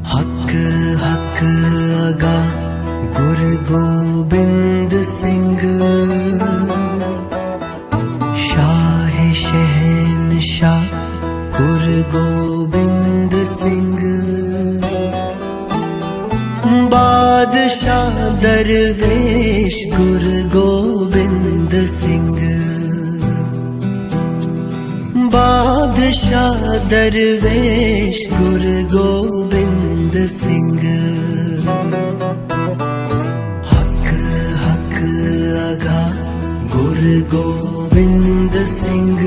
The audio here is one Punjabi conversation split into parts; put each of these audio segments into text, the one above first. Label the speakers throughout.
Speaker 1: हक हक अगा गुरु गोबिंद सिंह, शाह शहनशाह गुरु गोबिंद सिंह, बादशाह दरवेश गुरु गोबिंद सिंह, बादशाह दरवेश गुरु गोबिंद सिंह। हक हक अगा गुरु गोबिंद सिंह,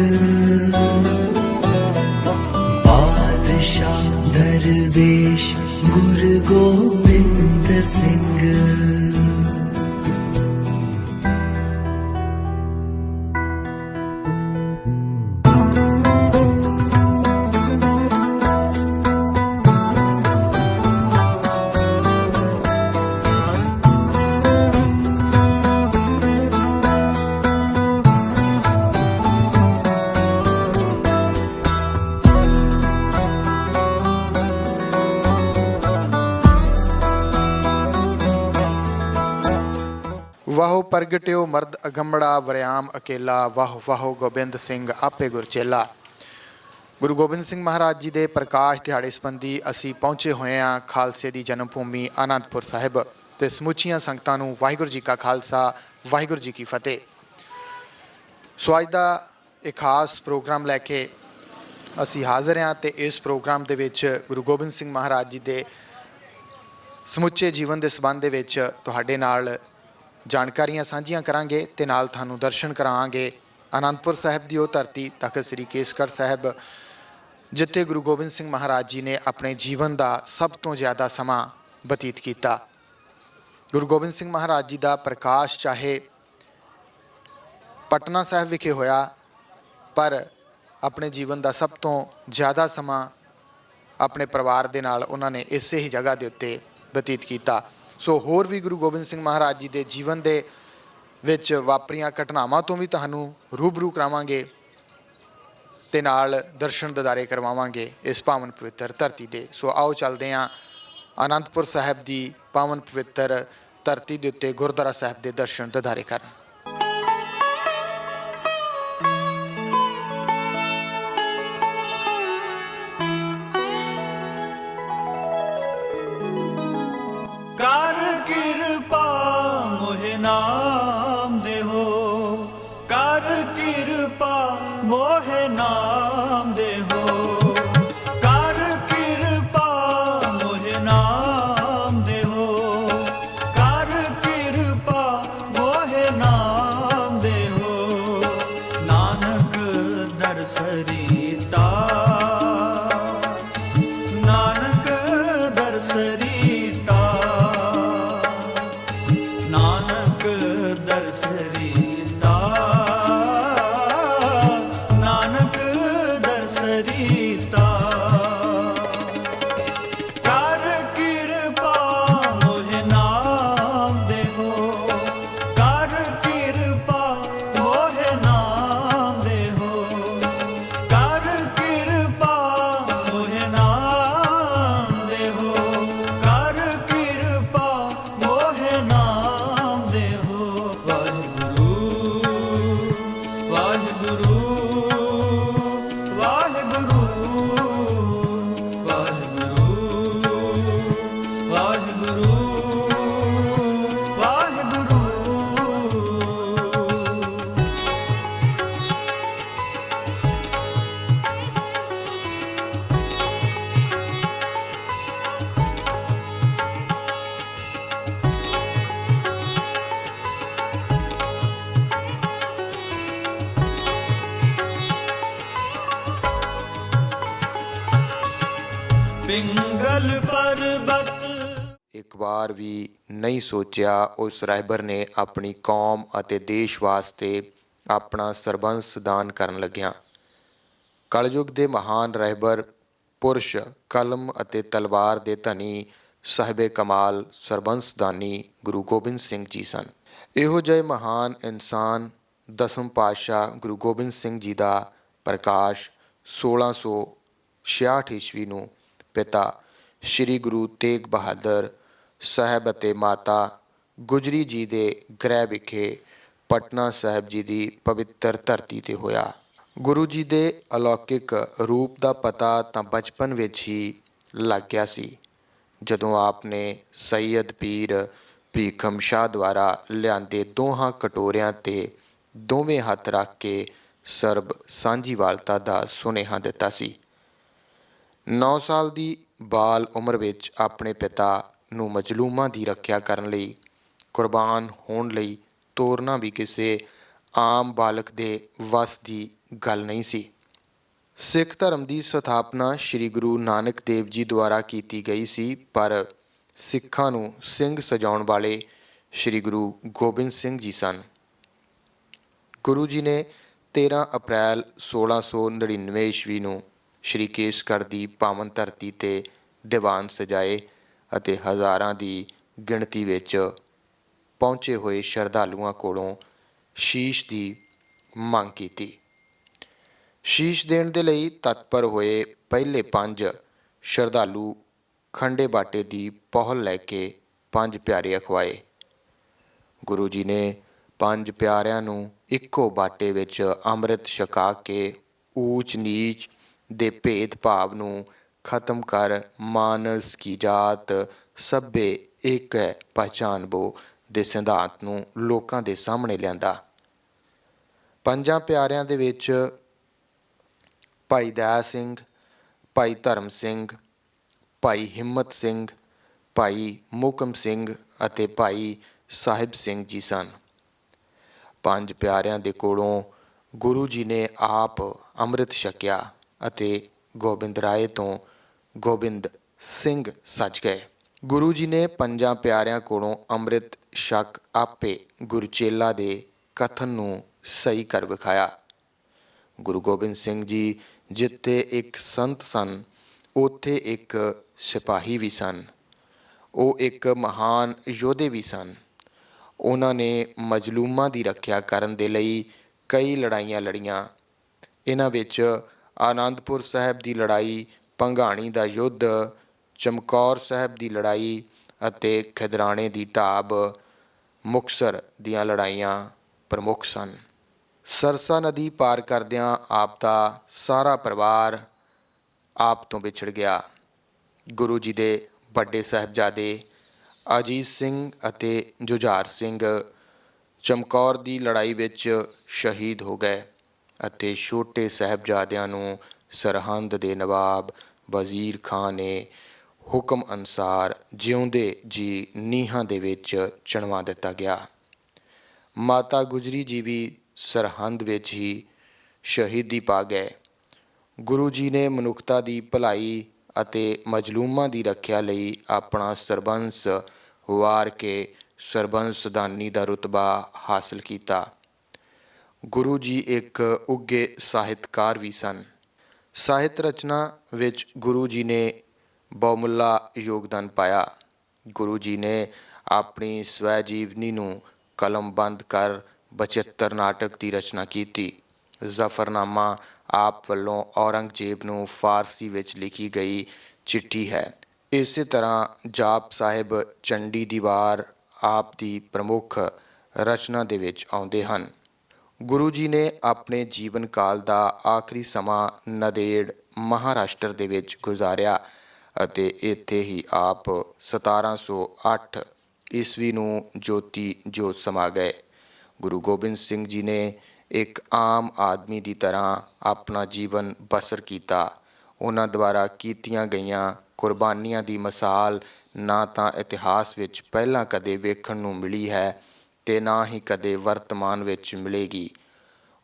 Speaker 1: बादशाह दरवेश गुरु गोबिंद सिंह।
Speaker 2: ਵਾਹੋ ਪ੍ਰਗਟਿਓ ਮਰਦ ਅਗੰਮੜਾ ਵਰਿਆਮ ਅਕੇਲਾ, ਵਾਹ ਵਾਹੋ ਗੋਬਿੰਦ ਸਿੰਘ ਆਪੇ ਗੁਰਚੇਲਾ। ਗੁਰੂ ਗੋਬਿੰਦ ਸਿੰਘ ਮਹਾਰਾਜ ਜੀ ਦੇ ਪ੍ਰਕਾਸ਼ ਦਿਹਾੜੇ ਸੰਬੰਧੀ ਅਸੀਂ ਪਹੁੰਚੇ ਹੋਏ ਹਾਂ ਖਾਲਸੇ ਦੀ ਜਨਮ ਭੂਮੀ ਆਨੰਦਪੁਰ ਸਾਹਿਬ, ਅਤੇ ਸਮੁੱਚੀਆਂ ਸੰਗਤਾਂ ਨੂੰ ਵਾਹਿਗੁਰੂ ਜੀ ਕਾ ਖਾਲਸਾ ਵਾਹਿਗੁਰੂ ਜੀ ਕੀ ਫਤਿਹ। ਸੋ ਅੱਜ ਦਾ ਇਹ ਖਾਸ ਪ੍ਰੋਗਰਾਮ ਲੈ ਕੇ ਅਸੀਂ ਹਾਜ਼ਰ ਹਾਂ, ਅਤੇ ਇਸ ਪ੍ਰੋਗਰਾਮ ਦੇ ਵਿੱਚ ਗੁਰੂ ਗੋਬਿੰਦ ਸਿੰਘ ਮਹਾਰਾਜ ਜੀ ਦੇ ਸਮੁੱਚੇ ਜੀਵਨ ਦੇ ਸੰਬੰਧ ਦੇ ਵਿੱਚ ਤੁਹਾਡੇ ਨਾਲ ਜਾਣਕਾਰੀਆਂ ਸਾਂਝੀਆਂ ਕਰਾਂਗੇ, ਅਤੇ ਨਾਲ ਤੁਹਾਨੂੰ ਦਰਸ਼ਨ ਕਰਾਵਾਂਗੇ ਆਨੰਦਪੁਰ ਸਾਹਿਬ ਦੀ ਉਹ ਧਰਤੀ ਤਖ਼ਤ ਸ੍ਰੀ ਕੇਸਗੜ੍ਹ ਸਾਹਿਬ, ਜਿੱਥੇ ਗੁਰੂ ਗੋਬਿੰਦ ਸਿੰਘ ਮਹਾਰਾਜ ਜੀ ਨੇ ਆਪਣੇ ਜੀਵਨ ਦਾ ਸਭ ਤੋਂ ਜ਼ਿਆਦਾ ਸਮਾਂ ਬਤੀਤ ਕੀਤਾ। ਗੁਰੂ ਗੋਬਿੰਦ ਸਿੰਘ ਮਹਾਰਾਜ ਜੀ ਦਾ ਪ੍ਰਕਾਸ਼ ਚਾਹੇ ਪਟਨਾ ਸਾਹਿਬ ਵਿਖੇ ਹੋਇਆ, ਪਰ ਆਪਣੇ ਜੀਵਨ ਦਾ ਸਭ ਤੋਂ ਜ਼ਿਆਦਾ ਸਮਾਂ ਆਪਣੇ ਪਰਿਵਾਰ ਦੇ ਨਾਲ ਉਹਨਾਂ ਨੇ ਇਸੇ ਹੀ ਜਗ੍ਹਾ ਦੇ ਉੱਤੇ ਬਤੀਤ ਕੀਤਾ। ਸੋ ਹੋਰ ਵੀ ਗੁਰੂ ਗੋਬਿੰਦ ਸਿੰਘ ਮਹਾਰਾਜ ਜੀ ਦੇ ਜੀਵਨ ਦੇ ਵਿੱਚ ਵਾਪਰੀਆਂ ਘਟਨਾਵਾਂ ਤੋਂ ਵੀ ਤੁਹਾਨੂੰ ਰੂਬਰੂ ਕਰਾਵਾਂਗੇ, ਅਤੇ ਨਾਲ ਦਰਸ਼ਨ ਦਿਦਾਰੇ ਕਰਵਾਵਾਂਗੇ ਇਸ ਪਾਵਨ ਪਵਿੱਤਰ ਧਰਤੀ ਦੇ। ਸੋ ਆਓ ਚੱਲਦੇ ਹਾਂ ਆਨੰਦਪੁਰ ਸਾਹਿਬ ਦੀ ਪਾਵਨ ਪਵਿੱਤਰ ਧਰਤੀ ਦੇ ਉੱਤੇ ਗੁਰਦੁਆਰਾ ਸਾਹਿਬ ਦੇ ਦਰਸ਼ਨ ਦਿਦਾਰੇ ਕਰਨ।
Speaker 3: ਕਰ ਕਿਰਪਾ ਮੋਹਿ ਨਾਮ ਦੇਹੋ, ਕਰ ਕਿਰਪਾ ਮੋਹਿ ਨਾਮ ਦੇਹੋ, ਕਰ ਕਿਰਪਾ ਮੋਹਿ ਨਾਮ ਦੇਹੋ, ਕਰ ਕਿਰਪਾ ਮੋਹਿ ਨਾਮ ਦੇਹੋ, ਨਾਨਕ ਦਰਸ ਰੀਤਾ, ਨਾਨਕ ਦਰਸ ਰੀਤਾ, ਨਾਨਕ ਦਰਸ ਰੀਤਾ, ਨਾਨਕ ਦਰਸ ਰੀਤਾ। ਕਰ ਕਿਰਪਾ ਮੋਹਿ ਨਾਮ ਦੇਹੋ, ਕਰ ਕਿਰਪਾ ਮੋਹਿ ਨਾਮ ਦੇਹੋ, ਕਰ ਕਿਰਪਾ ਮੋਹਿ ਨਾਮ ਦੇਹੋ, ਕਰ ਕਿਰਪਾ ਮੋਹਿ ਨਾਮ ਦੇਹੋ। ਵਾਹਿਗੁਰੂ ਵਾਹਿਗੁਰੂ ਵਾਹਿਗੁਰੂ ਵਾਹਿਗੁਰੂ ਵਾਹਿਗੁਰੂ ਵਾਹਿਗੁਰੂ। ਪਿੰਗਲ ਪਰਬਤ
Speaker 2: ਇੱਕ ਵਾਰ ਵੀ ਨਹੀਂ ਸੋਚਿਆ ਉਸ ਰਹਿਬਰ ਨੇ ਆਪਣੀ ਕੌਮ ਅਤੇ ਦੇਸ਼ ਵਾਸਤੇ ਆਪਣਾ ਸਰਬੰਸ ਦਾਨ ਕਰਨ ਲੱਗਿਆ। ਕਲਯੁਗ ਦੇ ਮਹਾਨ ਰਹਿਬਰ ਪੁਰਸ਼, ਕਲਮ ਅਤੇ ਤਲਵਾਰ ਦੇ ਧਨੀ ਸਾਹਿਬੇ ਕਮਾਲ ਸਰਬੰਸ ਦਾਨੀ ਗੁਰੂ ਗੋਬਿੰਦ ਸਿੰਘ ਜੀ ਸਨ। ਇਹੋ ਜਿਹੇ ਮਹਾਨ ਇਨਸਾਨ ਦਸਮ ਪਾਤਸ਼ਾਹ ਗੁਰੂ ਗੋਬਿੰਦ ਸਿੰਘ ਜੀ ਦਾ ਪ੍ਰਕਾਸ਼ 1666 ਈਸਵੀ ਨੂੰ ਪਿਤਾ ਸ੍ਰੀ ਗੁਰੂ ਤੇਗ ਬਹਾਦਰ ਸਾਹਿਬ ਅਤੇ ਮਾਤਾ ਗੁਜਰੀ ਜੀ ਦੇ ਗ੍ਰਹਿ ਵਿਖੇ ਪਟਨਾ ਸਾਹਿਬ ਜੀ ਦੀ ਪਵਿੱਤਰ ਧਰਤੀ ਤੇ ਹੋਇਆ। ਗੁਰੂ ਜੀ ਦੇ ਅਲੌਕਿਕ ਰੂਪ ਦਾ ਪਤਾ ਤਾਂ ਬਚਪਨ ਵਿੱਚ ਹੀ ਲੱਗ ਗਿਆ ਸੀ, ਜਦੋਂ ਆਪ ਨੇ ਸੈਯਦ ਪੀਰ ਭੀਖਮ ਸ਼ਾਹ ਦੁਆਰਾ ਲਿਆਂਦੇ ਦੋਹਾਂ ਕਟੋਰਿਆਂ ਤੇ ਦੋਵੇਂ ਹੱਥ ਰੱਖ ਕੇ ਸਰਬ ਸਾਂਝੀਵਾਲਤਾ ਦਾ ਸੁਨੇਹਾ ਦਿੱਤਾ ਸੀ। 9 ਸਾਲ ਦੀ ਬਾਲ ਉਮਰ ਵਿੱਚ ਆਪਣੇ ਪਿਤਾ ਨੂੰ ਮਜ਼ਲੂਮਾਂ ਦੀ ਰੱਖਿਆ ਕਰਨ ਲਈ ਕੁਰਬਾਨ ਹੋਣ ਲਈ ਤੋਰਨਾ ਵੀ ਕਿਸੇ ਆਮ ਬਾਲਕ ਦੇ ਵੱਸ ਦੀ ਗੱਲ ਨਹੀਂ ਸੀ। ਸਿੱਖ ਧਰਮ ਦੀ ਸਥਾਪਨਾ ਸ੍ਰੀ ਗੁਰੂ ਨਾਨਕ ਦੇਵ ਜੀ ਦੁਆਰਾ ਕੀਤੀ ਗਈ ਸੀ, ਪਰ ਸਿੱਖਾਂ ਨੂੰ ਸਿੰਘ ਸਜਾਉਣ ਵਾਲੇ ਸ੍ਰੀ ਗੁਰੂ ਗੋਬਿੰਦ ਸਿੰਘ ਜੀ ਸਨ। ਗੁਰੂ ਜੀ ਨੇ 13 ਅਪ੍ਰੈਲ 1699 ਈਸਵੀ ਨੂੰ ਸ਼੍ਰੀ ਕੇਸਗੜ੍ਹ ਦੀ ਪਾਵਨ ਧਰਤੀ ਤੇ ਦੀਵਾਨ ਸਜਾਏ ਅਤੇ ਹਜ਼ਾਰਾਂ ਦੀ ਗਿਣਤੀ ਵਿੱਚ ਪਹੁੰਚੇ ਹੋਏ ਸ਼ਰਧਾਲੂਆਂ ਕੋਲੋਂ ਸ਼ੀਸ਼ ਦੀ ਮੰਗ ਕੀਤੀ। ਸ਼ੀਸ਼ ਦੇਣ ਦੇ ਲਈ ਤਤਪਰ ਹੋਏ ਪਹਿਲੇ 5 ਸ਼ਰਧਾਲੂ ਖੰਡੇ ਬਾਟੇ ਦੀ ਪਹੁਲ ਲੈ ਕੇ 5 ਪਿਆਰੇ ਅਖਵਾਏ। ਗੁਰੂ ਜੀ ਨੇ 5 ਪਿਆਰਿਆਂ ਨੂੰ ਇੱਕੋ ਬਾਟੇ ਵਿੱਚ ਅੰਮ੍ਰਿਤ ਛਕਾ ਕੇ ਊਚ ਨੀਚ ਦੇ ਭੇਦ ਭਾਵ ਨੂੰ ਖਤਮ ਕਰ ਮਾਨਸ ਕੀ ਜਾਤ ਸਭੇ ਇੱਕ ਹੈ ਪਹਿਚਾਨ ਬੋ ਦੇ ਸਿਧਾਂਤ ਨੂੰ ਲੋਕਾਂ ਦੇ ਸਾਹਮਣੇ ਲਿਆਂਦਾ। 5 ਪਿਆਰਿਆਂ ਦੇ ਵਿੱਚ ਭਾਈ ਦਇਆ ਸਿੰਘ, ਭਾਈ ਧਰਮ ਸਿੰਘ, ਭਾਈ ਹਿੰਮਤ ਸਿੰਘ, ਭਾਈ ਮੋਹਕਮ ਸਿੰਘ ਅਤੇ ਭਾਈ ਸਾਹਿਬ ਸਿੰਘ ਜੀ ਸਨ। 5 ਪਿਆਰਿਆਂ ਦੇ ਕੋਲੋਂ ਗੁਰੂ ਜੀ ਨੇ ਆਪ ਅੰਮ੍ਰਿਤ ਛਕਿਆ ਅਤੇ ਗੋਬਿੰਦ ਰਾਏ ਤੋਂ ਗੋਬਿੰਦ ਸਿੰਘ ਸੱਜ ਗਏ। ਗੁਰੂ ਜੀ ਨੇ 5 ਪਿਆਰਿਆਂ ਕੋਲੋਂ ਅੰਮ੍ਰਿਤ ਛਕ ਆਪੇ ਗੁਰਚੇਲਾ ਦੇ ਕਥਨ ਨੂੰ ਸਹੀ ਕਰ ਵਿਖਾਇਆ। ਗੁਰੂ ਗੋਬਿੰਦ ਸਿੰਘ ਜੀ ਜਿੱਥੇ ਇੱਕ ਸੰਤ ਸਨ, ਉੱਥੇ ਇੱਕ ਸਿਪਾਹੀ ਵੀ ਸਨ। ਉਹ ਇੱਕ ਮਹਾਨ ਯੋਧੇ ਵੀ ਸਨ। ਉਹਨਾਂ ਨੇ ਮਜ਼ਲੂਮਾਂ ਦੀ ਰੱਖਿਆ ਕਰਨ ਦੇ ਲਈ ਕਈ ਲੜਾਈਆਂ ਲੜੀਆਂ। ਇਹਨਾਂ ਵਿੱਚ ਆਨੰਦਪੁਰ ਸਾਹਿਬ ਦੀ ਲੜਾਈ, ਭੰਗਾਣੀ ਦਾ ਯੁੱਧ, ਚਮਕੌਰ ਸਾਹਿਬ ਦੀ ਲੜਾਈ ਅਤੇ ਖਿਦਰਾਣੇ ਦੀ ਢਾਬ, ਮੁਕਤਸਰ ਦੀਆਂ ਲੜਾਈਆਂ ਪ੍ਰਮੁੱਖ ਸਨ। ਸਰਸਾ ਨਦੀ ਪਾਰ ਕਰਦਿਆਂ ਆਪ ਦਾ ਸਾਰਾ ਪਰਿਵਾਰ ਆਪ ਤੋਂ ਵਿਛੜ ਗਿਆ। ਗੁਰੂ ਜੀ ਦੇ ਵੱਡੇ ਸਾਹਿਬਜ਼ਾਦੇ ਅਜੀਤ ਸਿੰਘ ਅਤੇ ਜੁਝਾਰ ਸਿੰਘ ਚਮਕੌਰ ਦੀ ਲੜਾਈ ਵਿੱਚ ਸ਼ਹੀਦ ਹੋ ਗਏ ਅਤੇ ਛੋਟੇ ਸਾਹਿਬਜ਼ਾਦਿਆਂ ਨੂੰ ਸਰਹੰਦ ਦੇ ਨਵਾਬ ਵਜ਼ੀਰ ਖਾਂ ਨੇ ਹੁਕਮ ਅਨੁਸਾਰ ਜਿਉਂਦੇ ਜੀ ਨੀਹਾਂ ਦੇ ਵਿੱਚ ਚਿਣਵਾ ਦਿੱਤਾ ਗਿਆ। ਮਾਤਾ ਗੁਜਰੀ ਜੀ ਵੀ ਸਰਹੰਦ ਵਿੱਚ ਹੀ ਸ਼ਹੀਦੀ ਪਾ ਗਏ। ਗੁਰੂ ਜੀ ਨੇ ਮਨੁੱਖਤਾ ਦੀ ਭਲਾਈ ਅਤੇ ਮਜ਼ਲੂਮਾਂ ਦੀ ਰੱਖਿਆ ਲਈ ਆਪਣਾ ਸਰਬੰਸ ਵਾਰ ਕੇ ਸਰਬੰਸਦਾਨੀ ਦਾ ਰੁਤਬਾ ਹਾਸਲ ਕੀਤਾ। ਗੁਰੂ ਜੀ ਇੱਕ ਉੱਘੇ ਸਾਹਿਤਕਾਰ ਵੀ ਸਨ। ਸਾਹਿਤ ਰਚਨਾ ਵਿੱਚ ਗੁਰੂ ਜੀ ਨੇ ਬਹੁਮੁੱਲਾ ਯੋਗਦਾਨ ਪਾਇਆ। ਗੁਰੂ ਜੀ ਨੇ ਆਪਣੀ ਸਵੈ ਜੀਵਨੀ ਨੂੰ ਕਲਮਬੰਦ ਕਰ 72 ਨਾਟਕ ਦੀ ਰਚਨਾ ਕੀਤੀ। ਜ਼ਫਰਨਾਮਾ ਆਪ ਵੱਲੋਂ ਔਰੰਗਜ਼ੇਬ ਨੂੰ ਫਾਰਸੀ ਵਿੱਚ ਲਿਖੀ ਗਈ ਚਿੱਠੀ ਹੈ। ਇਸੇ ਤਰ੍ਹਾਂ ਜਾਪ ਸਾਹਿਬ, ਚੰਡੀ ਦੀ ਵਾਰ ਆਪ ਦੀ ਪ੍ਰਮੁੱਖ ਰਚਨਾ ਦੇ ਵਿੱਚ ਆਉਂਦੇ ਹਨ। ਗੁਰੂ ਜੀ ਨੇ ਆਪਣੇ ਜੀਵਨ ਕਾਲ ਦਾ ਆਖਰੀ ਸਮਾਂ ਨੰਦੇੜ, ਮਹਾਰਾਸ਼ਟਰ ਦੇ ਵਿੱਚ ਗੁਜ਼ਾਰਿਆ ਅਤੇ ਇੱਥੇ ਹੀ ਆਪ 1708 ਈਸਵੀ ਨੂੰ ਜੋਤੀ ਜੋਤ ਸਮਾ ਗਏ। ਗੁਰੂ ਗੋਬਿੰਦ ਸਿੰਘ ਜੀ ਨੇ ਇੱਕ ਆਮ ਆਦਮੀ ਦੀ ਤਰ੍ਹਾਂ ਆਪਣਾ ਜੀਵਨ ਬਸਰ ਕੀਤਾ। ਉਹਨਾਂ ਦੁਆਰਾ ਕੀਤੀਆਂ ਗਈਆਂ ਕੁਰਬਾਨੀਆਂ ਦੀ ਮਿਸਾਲ ਨਾ ਤਾਂ ਇਤਿਹਾਸ ਵਿੱਚ ਪਹਿਲਾਂ ਕਦੇ ਵੇਖਣ ਨੂੰ ਮਿਲੀ ਹੈ ਤੇ ਨਾ ਹੀ ਕਦੇ ਵਰਤਮਾਨ ਵਿੱਚ ਮਿਲੇਗੀ।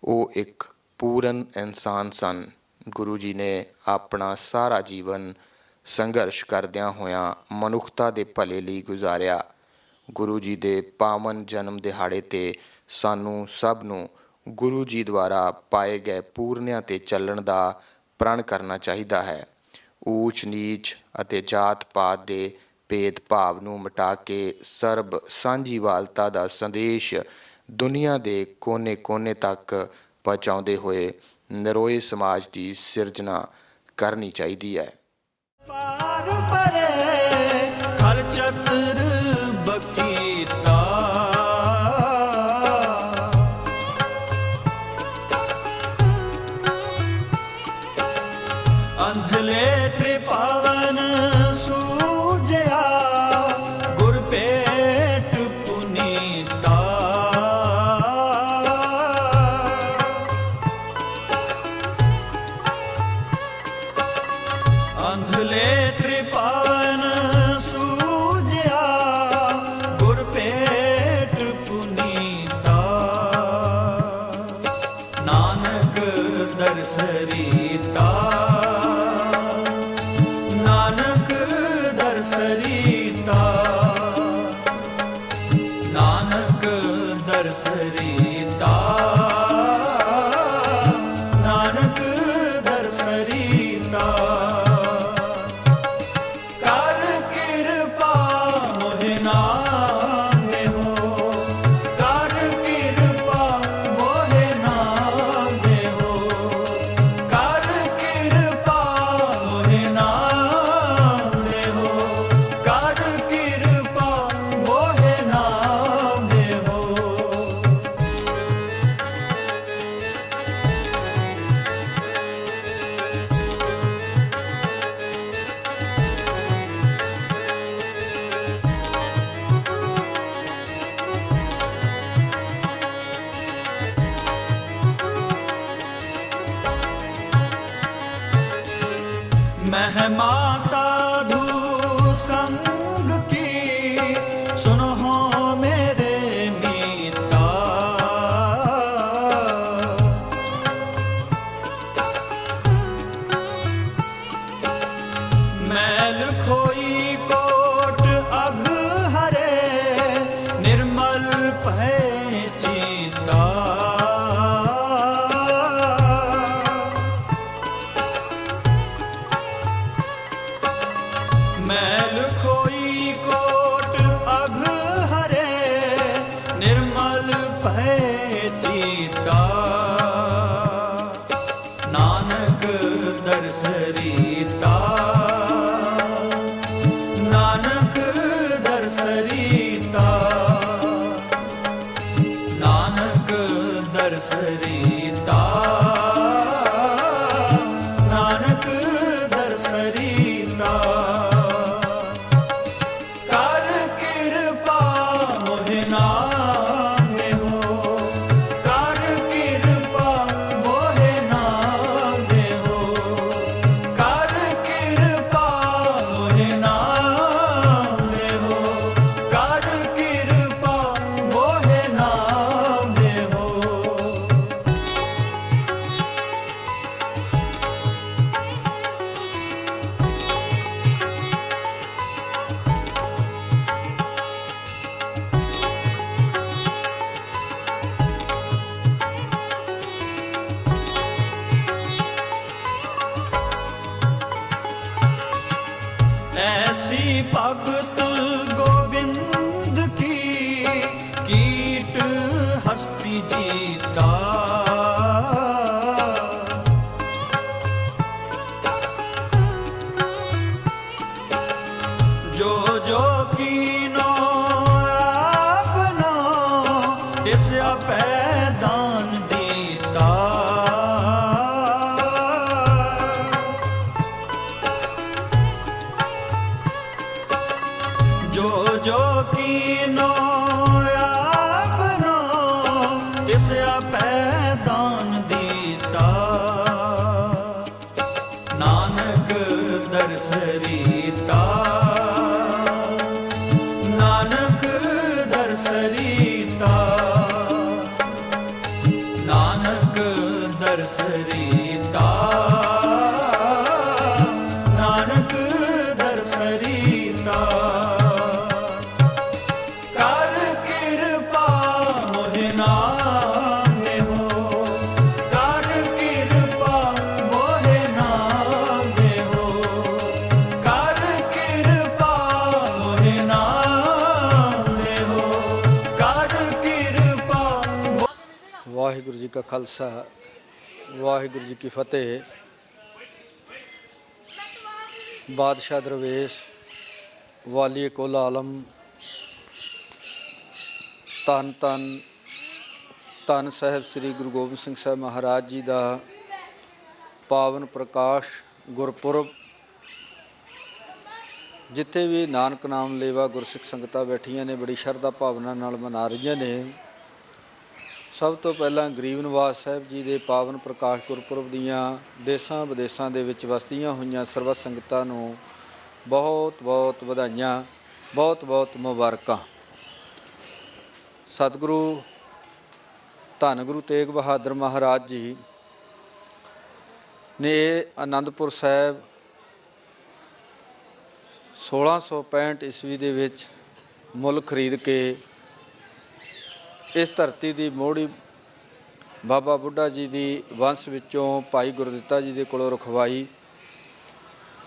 Speaker 2: ਉਹ ਇੱਕ ਪੂਰਨ ਇਨਸਾਨ ਸਨ। ਗੁਰੂ ਜੀ ਨੇ ਆਪਣਾ ਸਾਰਾ ਜੀਵਨ ਸੰਘਰਸ਼ ਕਰਦਿਆਂ ਹੋਇਆਂ ਮਨੁੱਖਤਾ ਦੇ ਭਲੇ ਲਈ ਗੁਜ਼ਾਰਿਆ। ਗੁਰੂ ਜੀ ਦੇ ਪਾਵਨ ਜਨਮ ਦਿਹਾੜੇ 'ਤੇ ਸਾਨੂੰ ਸਭ ਨੂੰ ਗੁਰੂ ਜੀ ਦੁਆਰਾ ਪਾਏ ਗਏ ਪੂਰਨਿਆਂ 'ਤੇ ਚੱਲਣ ਦਾ ਪ੍ਰਣ ਕਰਨਾ ਚਾਹੀਦਾ ਹੈ। ਊਚ ਨੀਚ ਅਤੇ ਜਾਤ ਪਾਤ ਦੇ ਭੇਦ ਭਾਵ ਨੂੰ ਮਿਟਾ ਕੇ ਸਰਬ ਸਾਂਝੀਵਾਲਤਾ ਦਾ ਸੰਦੇਸ਼ ਦੁਨੀਆ ਦੇ ਕੋਨੇ-ਕੋਨੇ ਤੱਕ ਪਹੁੰਚਾਉਂਦੇ ਹੋਏ ਨਰੋਏ ਸਮਾਜ ਦੀ ਸਿਰਜਣਾ ਕਰਨੀ ਚਾਹੀਦੀ ਹੈ।
Speaker 3: ਪਾਰ ਪਰੇ ਤ੍ਰਿਪਾਵਨ ਸੂਝਿਆ ਗੁਰ ਭੇਟ ਪੁਨੀਤਾ ਨਾਨਕ ਦਰਸ ਰੀਤਾ ਨਾਨਕ ਦਰਸ ਰੀਤਾ ਨਾਨਕ ਦਰਸ ਰੀਤਾ ਨਾਨਕ ਦਰਸ ਰੀਤਾ ਕਰ ਕਿਰਪਾ ਮੋਹਿ ਨਾਮ ਦੇਹੋ ਕਰ ਕਿਰਪਾ ਮੋਹਿ ਨਾਮ ਦੇਹੋ ਕਰ ਕਿਰਪਾ ਮੋਹਿ ਨਾਮ ਦੇਹੋ ਕਰ ਕਿਰਪਾ ਮੋਹਿ ਨਾਮ ਦੇਹੋ महिमा साधु संग की सुनो मेरे मीता मैल खोई कोट अघ हरे निर्मल भय चीता मैल खोई कोट अघ हरे निर्मल भय चीता नानक दरस रीता नानक दरस रीता नानक दरस रीता नानक दरस रीता कर किरपा मोहि नाम देहो कर किरपा मोहि नाम देहो कर किरपा मोहि नाम देहो कर किरपा मोहि नाम देहो ऐसी भगत गोविंद की कीट हस्ती जीता जो जो कीनो आपनो तिस अपै दान दीता जो जो कीनो आपनो तिस अपै दान दीता नानक दरस रीता नानक दरस रीता नानक दरस रीता नानक दरस रीता कर किरपा मोहि नाम देहो कर किरपा मोहि नाम देहो कर किरपा मोहि नाम देहो कर किरपा
Speaker 4: ਵਾਹਿਗੁਰੂ ਜੀ ਕਾ ਖਾਲਸਾ ਵਾਹਿਗੁਰੂ ਜੀ ਕੀ ਫਤਿਹ। ਬਾਦਸ਼ਾਹ ਦਰਵੇਸ਼ ਵਾਲੀ ਕੁਲ ਆਲਮ ਧੰਨ ਧੰਨ ਧੰਨ ਸਾਹਿਬ ਸ੍ਰੀ ਗੁਰੂ ਗੋਬਿੰਦ ਸਿੰਘ ਸਾਹਿਬ ਮਹਾਰਾਜ ਜੀ ਦਾ ਪਾਵਨ ਪ੍ਰਕਾਸ਼ ਗੁਰਪੁਰਬ ਜਿੱਥੇ ਵੀ ਨਾਨਕ ਨਾਮ ਲੇਵਾ ਗੁਰਸਿੱਖ ਸੰਗਤਾਂ ਬੈਠੀਆਂ ਨੇ ਬੜੀ ਸ਼ਰਧਾ ਭਾਵਨਾ ਨਾਲ ਮਨਾ ਰਹੀਆਂ ਨੇ। ਸਭ ਤੋਂ ਪਹਿਲਾਂ ਗਰੀਬ ਨਿਵਾਸ ਸਾਹਿਬ ਜੀ ਦੇ ਪਾਵਨ ਪ੍ਰਕਾਸ਼ ਗੁਰਪੁਰਬ ਦੀਆਂ ਦੇਸਾਂ ਵਿਦੇਸਾਂ ਦੇ ਵਿੱਚ ਵਸਦੀਆਂ ਹੋਈਆਂ ਸਰਬੱਤ ਸੰਗਤਾਂ ਨੂੰ ਬਹੁਤ ਬਹੁਤ ਵਧਾਈਆਂ, ਬਹੁਤ ਬਹੁਤ ਮੁਬਾਰਕਾਂ। ਸਤਿਗੁਰੂ ਧੰਨ ਗੁਰੂ ਤੇਗ ਬਹਾਦਰ ਮਹਾਰਾਜ ਜੀ ਨੇ ਆਨੰਦਪੁਰ ਸਾਹਿਬ 1665 ਈਸਵੀ ਦੇ ਵਿੱਚ ਮੁੱਲ ਖਰੀਦ ਕੇ ਇਸ ਧਰਤੀ ਦੀ ਮੋਹੜੀ ਬਾਬਾ ਬੁੱਢਾ ਜੀ ਦੀ ਵੰਸ਼ ਵਿੱਚੋਂ ਭਾਈ ਗੁਰਦਿੱਤਾ ਜੀ ਦੇ ਕੋਲੋਂ ਰਖਵਾਈ।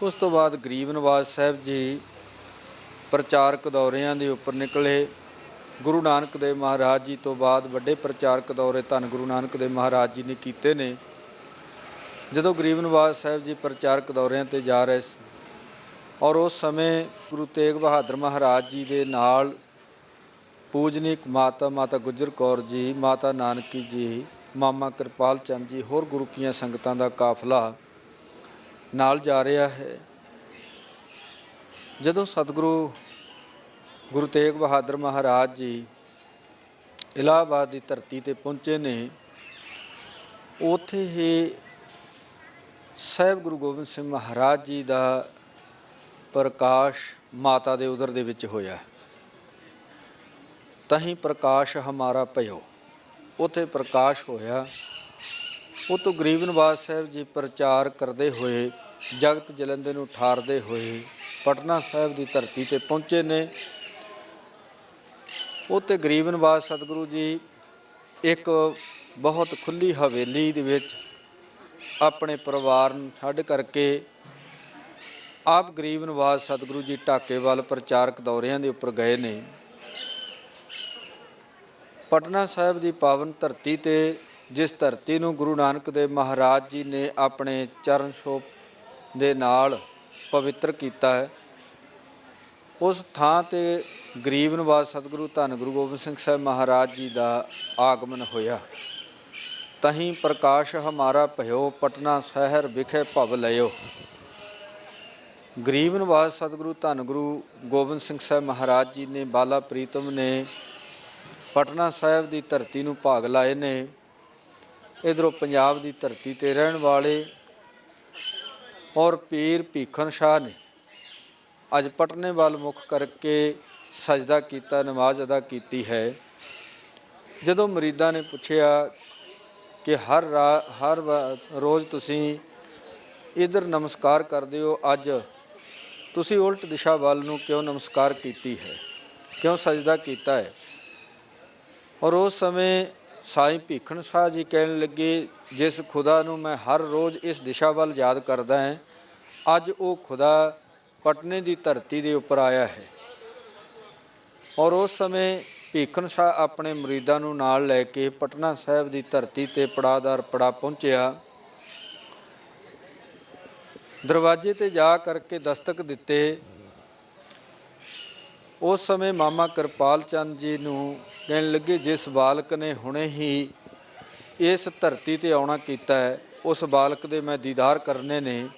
Speaker 4: ਉਸ ਤੋਂ ਬਾਅਦ ਗਰੀਬ ਨਵਾਜ਼ ਸਾਹਿਬ ਜੀ ਪ੍ਰਚਾਰਕ ਦੌਰਿਆਂ ਦੇ ਉੱਪਰ ਨਿਕਲੇ। ਗੁਰੂ ਨਾਨਕ ਦੇਵ ਮਹਾਰਾਜ ਜੀ ਤੋਂ ਬਾਅਦ ਵੱਡੇ ਪ੍ਰਚਾਰਕ ਦੌਰੇ ਧੰਨ ਗੁਰੂ ਨਾਨਕ ਦੇਵ ਮਹਾਰਾਜ ਜੀ ਨੇ ਕੀਤੇ ਨੇ। ਜਦੋਂ ਗਰੀਬ ਨਵਾਜ਼ ਸਾਹਿਬ ਜੀ ਪ੍ਰਚਾਰਕ ਦੌਰਿਆਂ 'ਤੇ ਜਾ ਰਹੇ ਸੀ ਔਰ ਉਸ ਸਮੇਂ ਗੁਰੂ ਤੇਗ ਬਹਾਦਰ ਮਹਾਰਾਜ ਜੀ ਦੇ ਨਾਲ ਪੂਜਨੀਕ ਮਾਤਾ ਗੁਜਰ ਕੌਰ ਜੀ, ਮਾਤਾ ਨਾਨਕੀ ਜੀ, ਮਾਮਾ ਕਿਰਪਾਲ ਚੰਦ ਜੀ, ਹੋਰ ਗੁਰੂ ਕੀਆਂ ਸੰਗਤਾਂ ਦਾ ਕਾਫਲਾ ਨਾਲ ਜਾ ਰਿਹਾ ਹੈ। ਜਦੋਂ ਸਤਿਗੁਰੂ ਗੁਰੂ ਤੇਗ ਬਹਾਦਰ ਮਹਾਰਾਜ ਜੀ ਇਲਾਹਾਬਾਦ ਦੀ ਧਰਤੀ 'ਤੇ ਪਹੁੰਚੇ ਨੇ, ਉੱਥੇ ਹੀ ਸਾਹਿਬ ਗੁਰੂ ਗੋਬਿੰਦ ਸਿੰਘ ਮਹਾਰਾਜ ਜੀ ਦਾ ਪ੍ਰਕਾਸ਼ ਮਾਤਾ ਦੇ ਉਦਰ ਦੇ ਵਿੱਚ ਹੋਇਆ। ਤਹੀਂ ਪ੍ਰਕਾਸ਼ ਹਮਾਰਾ ਭਇਓ, ਉੱਥੇ ਪ੍ਰਕਾਸ਼ ਹੋਇਆ। ਉਹ ਤੋਂ ਗਰੀਬ ਨਵਾਜ਼ ਸਾਹਿਬ ਜੀ ਪ੍ਰਚਾਰ ਕਰਦੇ ਹੋਏ, ਜਗਤ ਜਲੰਧਰ ਨੂੰ ਠਾਰਦੇ ਹੋਏ ਪਟਨਾ ਸਾਹਿਬ ਦੀ ਧਰਤੀ 'ਤੇ ਪਹੁੰਚੇ ਨੇ। ਉੱਥੇ ਗਰੀਬ ਨਵਾਜ਼ ਸਤਿਗੁਰੂ ਜੀ ਇੱਕ ਬਹੁਤ ਖੁੱਲ੍ਹੀ ਹਵੇਲੀ ਦੇ ਵਿੱਚ ਆਪਣੇ ਪਰਿਵਾਰ ਨੂੰ ਛੱਡ ਕਰਕੇ ਆਪ ਗਰੀਬ ਨਵਾਜ਼ ਸਤਿਗੁਰੂ ਜੀ ਢਾਕੇ ਵੱਲ ਪ੍ਰਚਾਰਕ ਦੌਰਿਆਂ ਦੇ ਉੱਪਰ ਗਏ ਨੇ। ਪਟਨਾ ਸਾਹਿਬ ਦੀ ਪਾਵਨ ਧਰਤੀ 'ਤੇ, ਜਿਸ ਧਰਤੀ ਨੂੰ ਗੁਰੂ ਨਾਨਕ ਦੇਵ ਮਹਾਰਾਜ ਜੀ ਨੇ ਆਪਣੇ ਚਰਨ ਛੋਹ ਦੇ ਨਾਲ ਪਵਿੱਤਰ ਕੀਤਾ ਹੈ, ਉਸ ਥਾਂ 'ਤੇ ਗਰੀਬ ਨਵਾਜ਼ ਸਤਿਗੁਰੂ ਧੰਨ ਗੁਰੂ ਗੋਬਿੰਦ ਸਿੰਘ ਸਾਹਿਬ ਮਹਾਰਾਜ ਜੀ ਦਾ ਆਗਮਨ ਹੋਇਆ। ਤਹੀਂ ਪ੍ਰਕਾਸ਼ ਹਮਾਰਾ ਭਇਓ, ਪਟਨਾ ਸ਼ਹਿਰ ਵਿਖੇ ਭਵ ਲਿਓ। ਗਰੀਬ ਨਵਾਜ਼ ਸਤਿਗੁਰੂ ਧੰਨ ਗੁਰੂ ਗੋਬਿੰਦ ਸਿੰਘ ਸਾਹਿਬ ਮਹਾਰਾਜ ਜੀ ਨੇ, ਬਾਲਾ ਪ੍ਰੀਤਮ ਨੇ ਪਟਨਾ ਸਾਹਿਬ ਦੀ ਧਰਤੀ ਨੂੰ ਭਾਗ ਲਾਏ ਨੇ। ਇੱਧਰੋਂ ਪੰਜਾਬ ਦੀ ਧਰਤੀ 'ਤੇ ਰਹਿਣ ਵਾਲੇ ਔਰ ਪੀਰ ਭੀਖਨ ਸ਼ਾਹ ਨੇ ਅੱਜ ਪਟਨੇ ਵੱਲ ਮੁੱਖ ਕਰਕੇ ਸਜਦਾ ਕੀਤਾ, ਨਮਾਜ਼ ਅਦਾ ਕੀਤੀ ਹੈ। ਜਦੋਂ ਮੁਰੀਦਾਂ ਨੇ ਪੁੱਛਿਆ ਕਿ ਹਰ ਰੋਜ਼ ਤੁਸੀਂ ਇੱਧਰ ਨਮਸਕਾਰ ਕਰਦੇ ਹੋ, ਅੱਜ ਤੁਸੀਂ ਉਲਟ ਦਿਸ਼ਾ ਵੱਲ ਨੂੰ ਕਿਉਂ ਨਮਸਕਾਰ ਕੀਤੀ ਹੈ, ਕਿਉਂ ਸਜਦਾ ਕੀਤਾ ਹੈ? ਔਰ ਉਸ ਸਮੇਂ ਸਾਈਂ ਭੀਖਨ ਸ਼ਾਹ ਜੀ ਕਹਿਣ ਲੱਗੇ, ਜਿਸ ਖੁਦਾ ਨੂੰ ਮੈਂ ਹਰ ਰੋਜ਼ ਇਸ ਦਿਸ਼ਾ ਵੱਲ ਯਾਦ ਕਰਦਾ ਹਾਂ, ਅੱਜ ਉਹ ਖੁਦਾ ਪਟਨੇ ਦੀ ਧਰਤੀ ਦੇ ਉੱਪਰ ਆਇਆ ਹੈ। ਔਰ ਉਸ ਸਮੇਂ ਭੀਖਨ ਸ਼ਾਹ ਆਪਣੇ ਮੁਰੀਦਾਂ ਨੂੰ ਨਾਲ ਲੈ ਕੇ ਪਟਨਾ ਸਾਹਿਬ ਦੀ ਧਰਤੀ 'ਤੇ ਪੜਾਦਰ ਪੜਾ ਪਹੁੰਚਿਆ। ਦਰਵਾਜ਼ੇ 'ਤੇ ਜਾ ਕਰਕੇ ਦਸਤਕ ਦਿੱਤੇ। ਉਸ ਸਮੇਂ ਮਾਮਾ ਕਿਰਪਾਲ ਚੰਦ ਜੀ ਨੂੰ ਕਹਿਣ ਲੱਗੇ, ਜਿਸ ਬਾਲਕ ਨੇ ਹੁਣੇ ਹੀ ਇਸ ਧਰਤੀ 'ਤੇ ਆਉਣਾ ਕੀਤਾ ਹੈ, ਉਸ ਬਾਲਕ ਦੇ ਮੈਂ ਦੀਦਾਰ ਕਰਨੇ ਨੇ।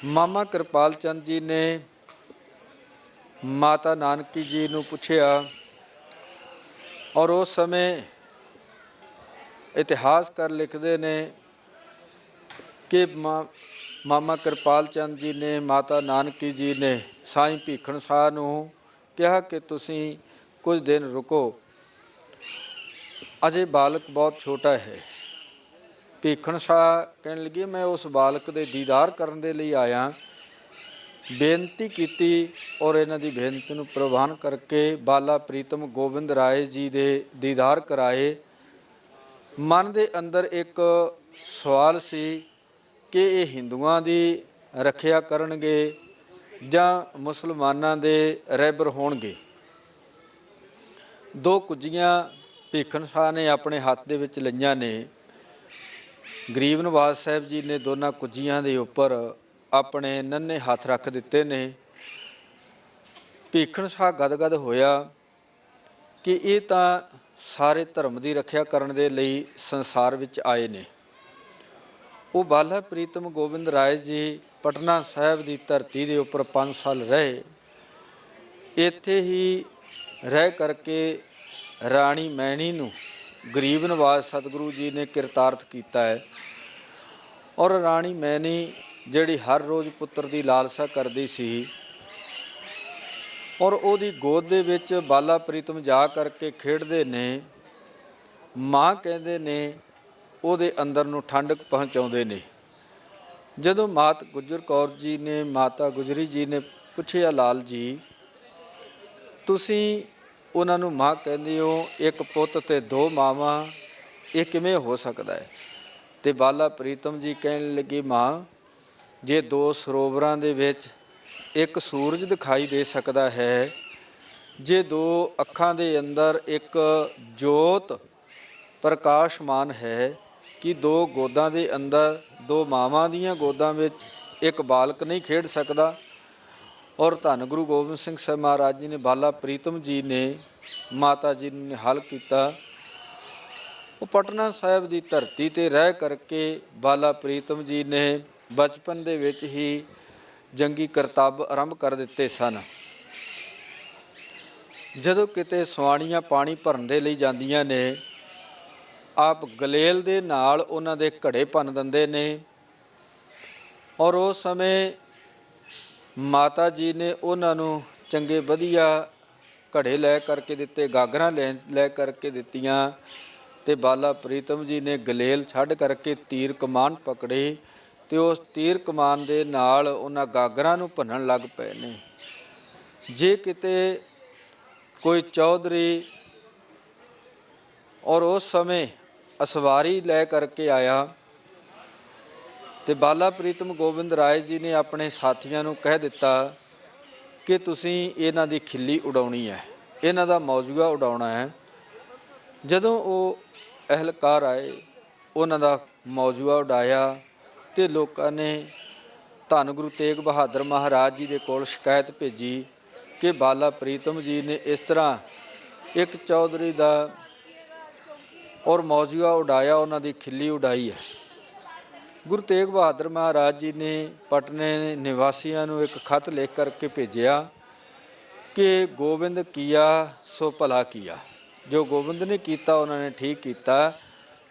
Speaker 4: ਮਾਮਾ ਕਿਰਪਾਲ ਚੰਦ ਜੀ ਨੇ ਮਾਤਾ ਨਾਨਕੀ ਜੀ ਨੂੰ ਪੁੱਛਿਆ ਔਰ ਉਸ ਸਮੇਂ ਇਤਿਹਾਸਕਾਰ ਲਿਖਦੇ ਨੇ ਕਿ ਮਾਮਾ ਕਿਰਪਾਲ ਚੰਦ ਜੀ ਨੇ, ਮਾਤਾ ਨਾਨਕੀ ਜੀ ਨੇ ਸਾਈਂ ਭੀਖਨ ਸ਼ਾਹ ਨੂੰ ਕਿਹਾ ਕਿ ਤੁਸੀਂ ਕੁਝ ਦਿਨ ਰੁਕੋ, ਅਜੇ ਬਾਲਕ ਬਹੁਤ ਛੋਟਾ ਹੈ। ਭੀਖਨ ਸ਼ਾਹ ਕਹਿਣ ਲੱਗੇ, ਮੈਂ ਉਸ ਬਾਲਕ ਦੇ ਦੀਦਾਰ ਕਰਨ ਦੇ ਲਈ ਆਇਆ। ਬੇਨਤੀ ਕੀਤੀ ਔਰ ਇਹਨਾਂ ਦੀ ਬੇਨਤੀ ਨੂੰ ਪ੍ਰਵਾਨ ਕਰਕੇ ਬਾਲਾ ਪ੍ਰੀਤਮ ਗੋਬਿੰਦ ਰਾਏ ਜੀ ਦੇ ਦੀਦਾਰ ਕਰਾਏ। ਮਨ ਦੇ ਅੰਦਰ ਇੱਕ ਸਵਾਲ ਸੀ ਕਿ ਇਹ ਹਿੰਦੂਆਂ ਦੀ ਰੱਖਿਆ ਕਰਨਗੇ ਜਾਂ ਮੁਸਲਮਾਨਾਂ ਦੇ ਰਹਿਬਰ ਹੋਣਗੇ। ਦੋ ਕੁੱਜੀਆਂ ਭੀਖਨ ਸ਼ਾਹ ਨੇ ਆਪਣੇ ਹੱਥ ਦੇ ਵਿੱਚ ਲਈਆਂ ਨੇ। ਗਰੀਬ ਨਵਾਜ਼ ਸਾਹਿਬ ਜੀ ਨੇ ਦੋਨਾਂ ਕੁੱਜੀਆਂ ਦੇ ਉੱਪਰ ਆਪਣੇ ਨੰਨੇ ਹੱਥ ਰੱਖ ਦਿੱਤੇ ਨੇ। ਭੀਖਨ ਸ਼ਾਹ ਗਦਗਦ ਹੋਇਆ ਕਿ ਇਹ ਤਾਂ ਸਾਰੇ ਧਰਮ ਦੀ ਰੱਖਿਆ ਕਰਨ ਦੇ ਲਈ ਸੰਸਾਰ ਵਿੱਚ ਆਏ ਨੇ। ਉਹ ਬਾਲਾ ਪ੍ਰੀਤਮ ਗੋਬਿੰਦ ਰਾਏ ਜੀ ਪਟਨਾ ਸਾਹਿਬ ਦੀ ਧਰਤੀ ਦੇ ਉੱਪਰ 5 ਸਾਲ ਰਹੇ। ਇੱਥੇ ਹੀ ਰਹਿ ਕਰਕੇ ਰਾਣੀ ਮੈਣੀ ਨੂੰ ਗਰੀਬ ਨਵਾਜ਼ ਸਤਿਗੁਰੂ ਜੀ ਨੇ ਕਿਰਤਾਰਥ ਕੀਤਾ ਹੈ। ਔਰ ਰਾਣੀ ਮੈਣੀ ਜਿਹੜੀ ਹਰ ਰੋਜ਼ ਪੁੱਤਰ ਦੀ ਲਾਲਸਾ ਕਰਦੀ ਸੀ, ਔਰ ਉਹਦੀ ਗੋਦ ਦੇ ਵਿੱਚ ਬਾਲਾ ਪ੍ਰੀਤਮ ਜਾ ਕਰਕੇ ਖੇਡਦੇ ਨੇ। ਮਾਂ ਕਹਿੰਦੇ ਨੇ ਉਹਦੇ ਅੰਦਰ ਨੂੰ ਠੰਡਕ ਪਹੁੰਚਾਉਂਦੇ ਨੇ। ਜਦੋਂ ਮਾਤਾ ਗੁਜਰੀ ਜੀ ਨੇ ਪੁੱਛਿਆ, ਲਾਲ ਜੀ ਤੁਸੀਂ ਉਹਨਾਂ ਨੂੰ ਮਾਂ ਕਹਿੰਦੇ ਹੋ, ਇੱਕ ਪੁੱਤ ਤੇ ਦੋ ਮਾਵਾਂ, ਇਹ ਕਿਵੇਂ ਹੋ ਸਕਦਾ ਹੈ? ਤੇ ਬਾਲਾ ਪ੍ਰੀਤਮ ਜੀ ਕਹਿਣ ਲੱਗੇ, ਮਾਂ ਜੇ ਦੋ ਸਰੋਵਰਾਂ ਦੇ ਵਿੱਚ ਇੱਕ ਸੂਰਜ ਦਿਖਾਈ ਦੇ ਸਕਦਾ ਹੈ, ਜੇ ਦੋ ਅੱਖਾਂ ਦੇ ਅੰਦਰ ਇੱਕ ਜੋਤ ਪ੍ਰਕਾਸ਼ਮਾਨ ਹੈ, ਕਿ ਦੋ ਗੋਦਾਂ ਦੇ ਅੰਦਰ, ਦੋ ਮਾਵਾਂ ਦੀਆਂ ਗੋਦਾਂ ਵਿੱਚ ਇੱਕ ਬਾਲਕ ਨਹੀਂ ਖੇਡ ਸਕਦਾ? ਔਰ ਧੰਨ ਗੁਰੂ ਗੋਬਿੰਦ ਸਿੰਘ ਸਾਹਿਬ ਮਹਾਰਾਜ ਜੀ ਨੇ, ਬਾਲਾ ਪ੍ਰੀਤਮ ਜੀ ਨੇ ਮਾਤਾ ਜੀ ਨੇ ਹੱਲ ਕੀਤਾ। ਉਹ ਪਟਨਾ ਸਾਹਿਬ ਦੀ ਧਰਤੀ ਤੇ ਰਹਿ ਕਰਕੇ ਬਾਲਾ ਪ੍ਰੀਤਮ ਜੀ ਨੇ ਬਚਪਨ ਦੇ ਵਿੱਚ ਹੀ ਜੰਗੀ ਕਰਤੱਵ ਆਰੰਭ ਕਰ ਦਿੱਤੇ ਸਨ। ਜਦੋਂ ਕਿਤੇ ਸਵਾਣੀਆਂ ਪਾਣੀ ਭਰਨ ਦੇ ਲਈ ਜਾਂਦੀਆਂ ਨੇ, ਆਪ ਗਲੇਲ ਦੇ ਨਾਲ ਉਹਨਾਂ ਦੇ ਘੜੇ ਭੰਨ ਦਿੰਦੇ ਨੇ। ਔਰ ਉਸ ਸਮੇਂ ਮਾਤਾ ਜੀ ਨੇ ਉਹਨਾਂ ਨੂੰ ਚੰਗੇ ਵਧੀਆ ਘੜੇ ਲੈ ਕਰਕੇ ਦਿੱਤੇ, ਗਾਗਰਾਂ ਲੈ ਕਰਕੇ ਦਿੱਤੀਆਂ। ਤੇ ਬਾਲਾ ਪ੍ਰੀਤਮ ਜੀ ਨੇ ਗਲੇਲ ਛੱਡ ਕਰਕੇ ਤੀਰ ਕਮਾਨ ਪਕੜੀ ਤੇ ਉਸ ਤੀਰ ਕਮਾਨ ਦੇ ਨਾਲ ਉਹਨਾਂ ਗਾਗਰਾਂ ਨੂੰ ਭੰਨਣ ਲੱਗ ਪਏ ਨੇ। ਜੇ ਕਿਤੇ ਕੋਈ ਚੌਧਰੀ ਔਰ ਉਸ ਸਮੇਂ ਅਸਵਾਰੀ ਲੈ ਕਰਕੇ ਆਇਆ ਤੇ ਬਾਲਾ ਪ੍ਰੀਤਮ ਗੋਬਿੰਦ ਰਾਏ ਜੀ ਨੇ ਆਪਣੇ ਸਾਥੀਆਂ ਨੂੰ ਕਹਿ ਦਿੱਤਾ ਕਿ ਤੁਸੀਂ ਇਹਨਾਂ ਦੀ ਖਿੱਲੀ ਉਡਾਉਣੀ ਹੈ, ਇਹਨਾਂ ਦਾ ਮੌਜੂਆ ਉਡਾਉਣਾ ਹੈ। ਜਦੋਂ ਉਹ ਅਹਿਲਕਾਰ ਆਏ, ਉਹਨਾਂ ਦਾ ਮੌਜੂਆ ਉਡਾਇਆ ਤੇ ਲੋਕਾਂ ਨੇ ਧੰਨ ਗੁਰੂ ਤੇਗ ਬਹਾਦਰ ਮਹਾਰਾਜ ਜੀ ਦੇ ਕੋਲ ਸ਼ਿਕਾਇਤ ਭੇਜੀ ਕਿ ਬਾਲਾ ਪ੍ਰੀਤਮ ਜੀ ਨੇ ਇਸ ਤਰ੍ਹਾਂ ਇੱਕ ਚੌਧਰੀ ਦਾ ਔਰ ਮੌਜੂਆ ਉਡਾਇਆ, ਉਹਨਾਂ ਦੀ ਖਿੱਲੀ ਉਡਾਈ ਹੈ। ਗੁਰੂ ਤੇਗ ਬਹਾਦਰ ਮਹਾਰਾਜ ਜੀ ਨੇ ਪਟਨੇ ਨਿਵਾਸੀਆਂ ਨੂੰ ਇੱਕ ਖਤ ਲਿਖ ਕਰਕੇ ਭੇਜਿਆ ਕਿ ਗੋਬਿੰਦ ਕੀਆ ਸੋ ਭਲਾ ਕੀਆ, ਜੋ ਗੋਬਿੰਦ ਨੇ ਕੀਤਾ ਉਹਨਾਂ ਨੇ ਠੀਕ ਕੀਤਾ।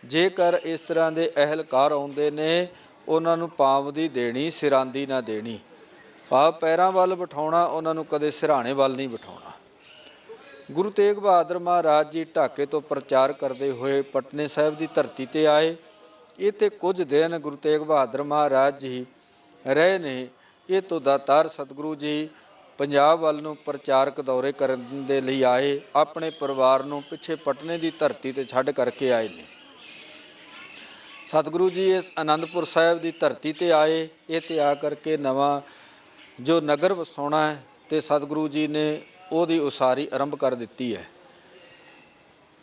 Speaker 4: ਜੇਕਰ ਇਸ ਤਰ੍ਹਾਂ ਦੇ ਅਹਿਲਕਾਰ ਆਉਂਦੇ ਨੇ, ਉਹਨਾਂ ਨੂੰ ਪਾਵਦੀ ਦੇਣੀ, ਸਿਰਾਂਦੀ ਨਾ ਦੇਣੀ। ਭਾਵ ਪੈਰਾਂ ਵੱਲ ਬਿਠਾਉਣਾ, ਉਹਨਾਂ ਨੂੰ ਕਦੇ ਸਿਰਹਾਣੇ ਵੱਲ ਨਹੀਂ ਬਿਠਾਉਣਾ। ਗੁਰੂ ਤੇਗ ਬਹਾਦਰ ਮਹਾਰਾਜ ਜੀ ਢਾਕੇ ਤੋਂ ਪ੍ਰਚਾਰ ਕਰਦੇ ਹੋਏ ਪਟਨੇ ਸਾਹਿਬ ਦੀ ਧਰਤੀ ਤੇ ਆਏ। ਇੱਥੇ ਕੁਝ ਦਿਨ ਗੁਰੂ ਤੇਗ ਬਹਾਦਰ ਮਹਾਰਾਜ ਜੀ ਰਹੇ ਨੇ। ਇਹ ਤੋਂ ਦਾਤਾਰ ਸਤਿਗੁਰੂ ਜੀ ਪੰਜਾਬ ਵੱਲ ਨੂੰ ਪ੍ਰਚਾਰਕ ਦੌਰੇ ਕਰਨ ਦੇ ਲਈ ਆਏ। ਆਪਣੇ ਪਰਿਵਾਰ ਨੂੰ ਪਿੱਛੇ ਪਟਨੇ ਦੀ ਧਰਤੀ ਤੇ ਛੱਡ ਕਰਕੇ ਆਏ ਨੇ। ਸਤਿਗੁਰੂ ਜੀ ਇਸ ਆਨੰਦਪੁਰ ਸਾਹਿਬ ਦੀ ਧਰਤੀ ਤੇ ਆਏ। ਇਹ ਤੇ ਆ ਕਰਕੇ ਨਵਾਂ ਜੋ ਨਗਰ ਵਸਾਉਣਾ ਹੈ ਤੇ ਸਤਿਗੁਰੂ ਜੀ ਨੇ ਉਹਦੀ ਉਸਾਰੀ ਆਰੰਭ ਕਰ ਦਿੱਤੀ ਹੈ।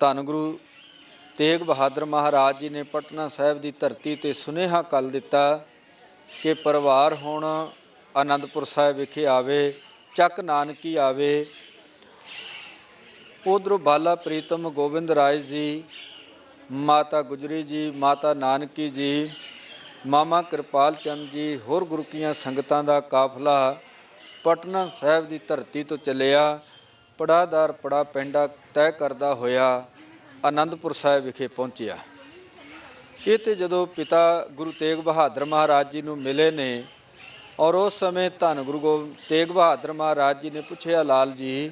Speaker 4: ਧੰਨ ਗੁਰੂ ਤੇਗ ਬਹਾਦਰ ਮਹਾਰਾਜ ਜੀ ਨੇ ਪਟਨਾ ਸਾਹਿਬ ਦੀ ਧਰਤੀ ਤੇ ਸੁਨੇਹਾ ਕੱਲ ਦਿੱਤਾ ਕਿ ਪਰਿਵਾਰ ਹੁਣ ਆਨੰਦਪੁਰ ਸਾਹਿਬ ਵਿਖੇ ਆਵੇ, ਚੱਕ ਨਾਨਕੀ ਆਵੇ। ਉਧਰੋਂ ਬਾਲਾ ਪ੍ਰੀਤਮ ਗੋਬਿੰਦ ਰਾਏ ਜੀ, ਮਾਤਾ ਗੁਜਰੀ ਜੀ, ਮਾਤਾ ਨਾਨਕੀ ਜੀ, ਮਾਮਾ ਕਿਰਪਾਲ ਚੰਦ ਜੀ, ਹੋਰ ਗੁਰੂ ਕੀਆਂ ਸੰਗਤਾਂ ਦਾ ਕਾਫਲਾ ਪਟਨਾ ਸਾਹਿਬ ਦੀ ਧਰਤੀ ਤੋਂ ਚੱਲਿਆ। ਪੜਾਦਾਰ ਪੜਾ ਪਿੰਡਾ ਤੈਅ ਕਰਦਾ ਹੋਇਆ ਆਨੰਦਪੁਰ ਸਾਹਿਬ ਵਿਖੇ ਪਹੁੰਚਿਆ। ਇਹ ਤੇ ਜਦੋਂ ਪਿਤਾ ਗੁਰੂ ਤੇਗ ਬਹਾਦਰ ਮਹਾਰਾਜ ਜੀ ਨੂੰ ਮਿਲੇ ਨੇ ਔਰ ਉਸ ਸਮੇਂ ਧੰਨ ਗੁਰੂ ਤੇਗ ਬਹਾਦਰ ਮਹਾਰਾਜ ਜੀ ਨੇ ਪੁੱਛਿਆ, ਲਾਲ ਜੀ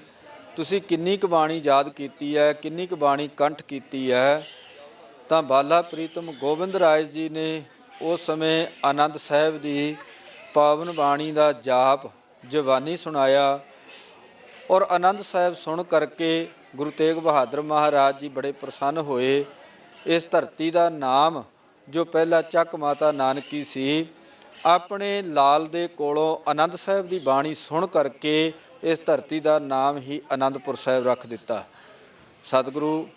Speaker 4: ਤੁਸੀਂ ਕਿੰਨੀ ਕੁ ਬਾਣੀ ਯਾਦ ਕੀਤੀ ਹੈ, ਕਿੰਨੀ ਕੁ ਬਾਣੀ ਕੰਠ ਕੀਤੀ ਹੈ? ਤਾਂ ਬਾਲਾ ਪ੍ਰੀਤਮ ਗੋਬਿੰਦ ਰਾਏ ਜੀ ਨੇ ਉਸ ਸਮੇਂ ਆਨੰਦ ਸਾਹਿਬ ਦੀ ਪਾਵਨ ਬਾਣੀ ਦਾ ਜਾਪ ਜਵਾਨੀ ਸੁਣਾਇਆ। ਔਰ ਆਨੰਦ ਸਾਹਿਬ ਸੁਣ ਕਰਕੇ ਗੁਰੂ ਤੇਗ ਬਹਾਦਰ ਮਹਾਰਾਜ ਜੀ ਬੜੇ ਪ੍ਰਸੰਨ ਹੋਏ। ਇਸ ਧਰਤੀ ਦਾ ਨਾਮ ਜੋ ਪਹਿਲਾਂ ਚੱਕ ਮਾਤਾ ਨਾਨਕੀ ਸੀ, ਆਪਣੇ ਲਾਲ ਦੇ ਕੋਲੋਂ ਆਨੰਦ ਸਾਹਿਬ ਦੀ ਬਾਣੀ ਸੁਣ ਕਰਕੇ ਇਸ ਧਰਤੀ ਦਾ ਨਾਮ ਹੀ ਆਨੰਦਪੁਰ ਸਾਹਿਬ ਰੱਖ ਦਿੱਤਾ। ਸਤਿਗੁਰੂ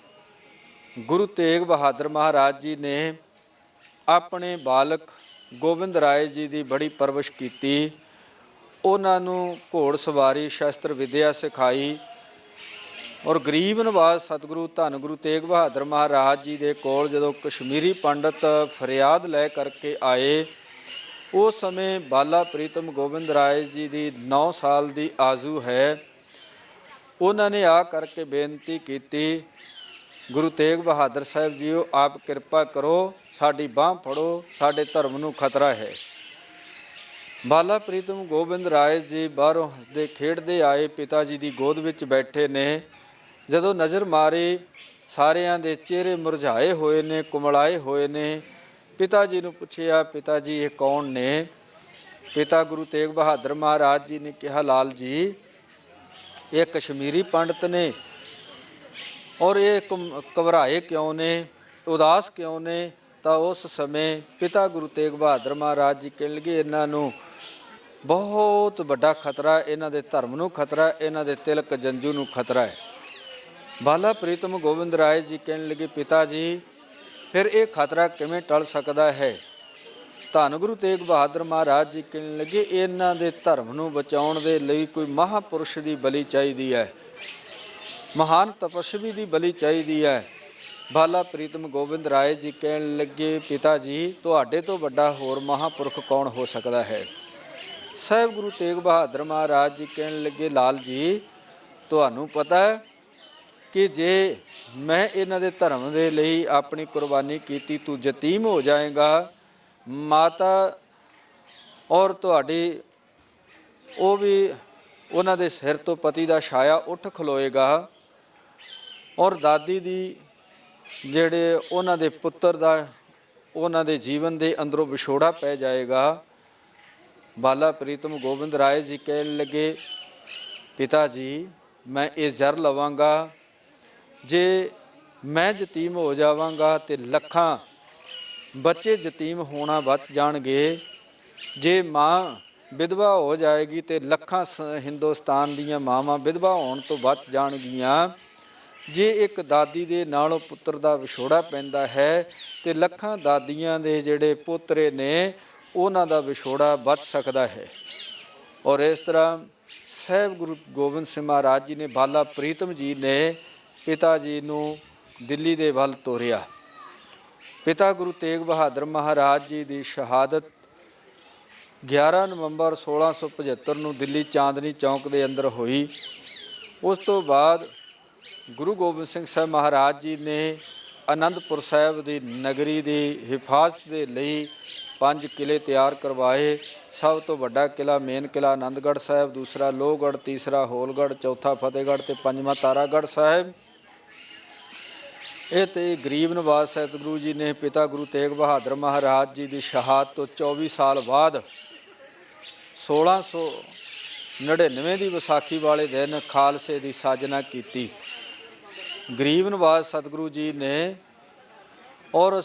Speaker 4: ਗੁਰੂ ਤੇਗ ਬਹਾਦਰ ਮਹਾਰਾਜ ਜੀ ਨੇ ਆਪਣੇ ਬਾਲਕ ਗੋਬਿੰਦ ਰਾਏ ਜੀ ਦੀ ਬੜੀ ਪਰਵਰਿਸ਼ ਕੀਤੀ। ਉਹਨਾਂ ਨੂੰ ਘੋੜ ਸਵਾਰੀ, ਸ਼ਸਤਰ ਵਿਦਿਆ ਸਿਖਾਈ। ਔਰ ਗਰੀਬ ਨਵਾਜ਼ ਸਤਿਗੁਰੂ ਧੰਨ ਗੁਰੂ ਤੇਗ ਬਹਾਦਰ ਮਹਾਰਾਜ ਜੀ ਦੇ ਕੋਲ ਜਦੋਂ ਕਸ਼ਮੀਰੀ ਪੰਡਤ ਫਰਿਆਦ ਲੈ ਕਰਕੇ ਆਏ, ਉਸ ਸਮੇਂ ਬਾਲਾ ਪ੍ਰੀਤਮ ਗੋਬਿੰਦ ਰਾਏ ਜੀ ਦੀ 9 ਸਾਲ ਦੀ ਆਜ਼ੂ ਹੈ। ਉਹਨਾਂ ਨੇ ਆ ਕਰਕੇ ਬੇਨਤੀ ਕੀਤੀ, ਗੁਰੂ ਤੇਗ ਬਹਾਦਰ ਸਾਹਿਬ ਜੀਓ ਆਪ ਕਿਰਪਾ ਕਰੋ, ਸਾਡੀ ਬਾਂਹ ਫੜੋ, ਸਾਡੇ ਧਰਮ ਨੂੰ ਖਤਰਾ ਹੈ। ਬਾਲਾ ਪ੍ਰੀਤਮ ਗੋਬਿੰਦ ਰਾਏ ਜੀ ਬਾਹਰੋਂ ਹੱਸਦੇ ਖੇਡਦੇ ਆਏ, ਪਿਤਾ ਜੀ ਦੀ ਗੋਦ ਵਿੱਚ ਬੈਠੇ ਨੇ। ਜਦੋਂ ਨਜ਼ਰ ਮਾਰੀ ਸਾਰਿਆਂ ਦੇ ਚਿਹਰੇ ਮੁਰਝਾਏ ਹੋਏ ਨੇ, ਕੁਮਲਾਏ ਹੋਏ ਨੇ। ਪਿਤਾ ਜੀ ਨੂੰ ਪੁੱਛਿਆ, ਪਿਤਾ ਜੀ ਇਹ ਕੌਣ ਨੇ? ਪਿਤਾ ਗੁਰੂ ਤੇਗ ਬਹਾਦਰ ਮਹਾਰਾਜ ਜੀ ਨੇ ਕਿਹਾ, ਲਾਲ ਜੀ ਇਹ ਕਸ਼ਮੀਰੀ ਪੰਡਤ ਨੇ, ਔਰ ਇਹ ਘਬਰਾਏ ਕਿਉਂ ਨੇ, ਉਦਾਸ ਕਿਉਂ ਨੇ? ਤਾਂ ਉਸ ਸਮੇਂ ਪਿਤਾ ਗੁਰੂ ਤੇਗ ਬਹਾਦਰ ਮਹਾਰਾਜ ਜੀ ਕਹਿਣ ਲੱਗੇ, ਇਹਨਾਂ ਨੂੰ ਬਹੁਤ ਵੱਡਾ ਖਤਰਾ, ਇਹਨਾਂ ਦੇ ਧਰਮ ਨੂੰ ਖਤਰਾ, ਇਹਨਾਂ ਦੇ ਤਿਲਕ ਜੰਜੂ ਨੂੰ ਖਤਰਾ ਹੈ। ਬਾਲਾ ਪ੍ਰੀਤਮ ਗੋਬਿੰਦ ਰਾਏ ਜੀ ਕਹਿਣ ਲੱਗੇ, ਪਿਤਾ ਜੀ ਫਿਰ ਇਹ ਖਤਰਾ ਕਿਵੇਂ ਟਲ ਸਕਦਾ ਹੈ? ਧੰਨ ਗੁਰੂ ਤੇਗ ਬਹਾਦਰ ਮਹਾਰਾਜ ਜੀ ਕਹਿਣ ਲੱਗੇ, ਇਹਨਾਂ ਦੇ ਧਰਮ ਨੂੰ ਬਚਾਉਣ ਦੇ ਲਈ ਕੋਈ ਮਹਾਂਪੁਰਸ਼ ਦੀ ਬਲੀ ਚਾਹੀਦੀ ਹੈ, ਮਹਾਨ ਤਪਸਵੀ ਦੀ ਬਲੀ ਚਾਹੀਦੀ ਹੈ। ਬਾਲਾ ਪ੍ਰੀਤਮ ਗੋਬਿੰਦ ਰਾਏ ਜੀ ਕਹਿਣ ਲੱਗੇ, ਪਿਤਾ ਜੀ ਤੁਹਾਡੇ ਤੋਂ ਵੱਡਾ ਹੋਰ ਮਹਾਂਪੁਰਖ ਕੌਣ ਹੋ ਸਕਦਾ ਹੈ? ਸਾਹਿਬ ਗੁਰੂ ਤੇਗ ਬਹਾਦਰ ਮਹਾਰਾਜ ਜੀ ਕਹਿਣ ਲੱਗੇ, ਲਾਲ ਜੀ ਤੁਹਾਨੂੰ ਪਤਾ ਹੈ ਕਿ ਜੇ ਮੈਂ ਇਹਨਾਂ ਦੇ ਧਰਮ ਦੇ ਲਈ ਆਪਣੀ ਕੁਰਬਾਨੀ ਕੀਤੀ, ਤੂੰ ਯਤੀਮ ਹੋ ਜਾਏਗਾ, ਮਾਤਾ ਔਰ ਤੁਹਾਡੀ ਉਹ ਵੀ ਉਹਨਾਂ ਦੇ ਸਿਰ ਤੋਂ ਪਤੀ ਦਾ ਛਾਇਆ ਉੱਠ ਖਲੋਏਗਾ, ਔਰ ਦਾਦੀ ਦੀ ਜਿਹੜੇ ਉਹਨਾਂ ਦੇ ਪੁੱਤਰ ਦਾ ਉਹਨਾਂ ਦੇ ਜੀਵਨ ਦੇ ਅੰਦਰੋਂ ਵਿਛੋੜਾ ਪੈ ਜਾਏਗਾ। ਬਾਲਾ ਪ੍ਰੀਤਮ ਗੋਬਿੰਦ ਰਾਏ ਜੀ ਕਹਿਣ ਲੱਗੇ, ਪਿਤਾ ਜੀ ਮੈਂ ਇਹ ਜ਼ਰ ਲਵਾਂਗਾ, ਜੇ ਮੈਂ ਯਤੀਮ ਹੋ ਜਾਵਾਂਗਾ ਤੇ ਲੱਖਾਂ ਬੱਚੇ ਯਤੀਮ ਹੋਣਾ ਬਚ ਜਾਣਗੇ, ਜੇ ਮਾਂ ਵਿਧਵਾ ਹੋ ਜਾਏਗੀ ਤੇ ਲੱਖਾਂ ਹਿੰਦੁਸਤਾਨ ਦੀਆਂ ਮਾਵਾਂ ਵਿਧਵਾ ਹੋਣ ਤੋਂ ਬਚ ਜਾਣਗੀਆਂ। ਜੇ ਇੱਕ ਦਾਦੀ ਦੇ ਨਾਲੋਂ ਪੁੱਤਰ ਦਾ ਵਿਛੋੜਾ ਪੈਂਦਾ ਹੈ ਤੇ ਲੱਖਾਂ ਦਾਦੀਆਂ ਦੇ ਜਿਹੜੇ ਪੋਤਰੇ ਨੇ ਉਹਨਾਂ ਦਾ ਵਿਛੋੜਾ ਬਚ ਸਕਦਾ ਹੈ। ਔਰ ਇਸ ਤਰ੍ਹਾਂ ਸਾਹਿਬ ਗੁਰੂ ਗੋਬਿੰਦ ਸਿੰਘ ਮਹਾਰਾਜ ਜੀ ਨੇ, ਬਾਲਾ ਪ੍ਰੀਤਮ ਜੀ ਨੇ ਪਿਤਾ ਜੀ ਨੂੰ ਦਿੱਲੀ ਦੇ ਵੱਲ ਤੋਰਿਆ। ਪਿਤਾ ਗੁਰੂ ਤੇਗ ਬਹਾਦਰ ਮਹਾਰਾਜ ਜੀ ਦੀ ਸ਼ਹਾਦਤ 11 ਨਵੰਬਰ 1675 ਨੂੰ ਦਿੱਲੀ ਚਾਂਦਨੀ ਚੌਂਕ ਦੇ ਅੰਦਰ ਹੋਈ। ਉਸ ਤੋਂ ਬਾਅਦ ਗੁਰੂ ਗੋਬਿੰਦ ਸਿੰਘ ਸਾਹਿਬ ਮਹਾਰਾਜ ਜੀ ਨੇ ਅਨੰਦਪੁਰ ਸਾਹਿਬ ਦੀ ਨਗਰੀ ਦੀ ਹਿਫਾਜ਼ਤ ਦੇ ਲਈ 5 ਕਿਲੇ ਤਿਆਰ ਕਰਵਾਏ। ਸਭ ਤੋਂ ਵੱਡਾ ਕਿਲਾ ਮੇਨ ਕਿਲਾ ਆਨੰਦਗੜ੍ਹ ਸਾਹਿਬ, ਦੂਸਰਾ ਲੋਹਗੜ੍ਹ, ਤੀਸਰਾ ਹੋਲਗੜ੍ਹ, ਚੌਥਾ ਫਤਿਹਗੜ੍ਹ ਤੇ ਪੰਜਵਾਂ ਤਾਰਾਗੜ੍ਹ ਸਾਹਿਬ। ਇਹ ਤੇ ਗਰੀਬ ਨਵਾਜ਼ ਸਤਿਗੁਰੂ ਜੀ ਨੇ ਪਿਤਾ ਗੁਰੂ ਤੇਗ ਬਹਾਦਰ ਮਹਾਰਾਜ ਜੀ ਦੀ ਸ਼ਹਾਦਤ ਤੋਂ 24 ਸਾਲ ਬਾਅਦ 1699 ਦੀ ਵਿਸਾਖੀ ਵਾਲੇ ਦਿਨ ਖਾਲਸੇ ਦੀ ਸਾਜਨਾ ਕੀਤੀ। ਗਰੀਬ ਨਵਾਜ਼ ਸਤਿਗੁਰੂ ਜੀ ਨੇ ਔਰ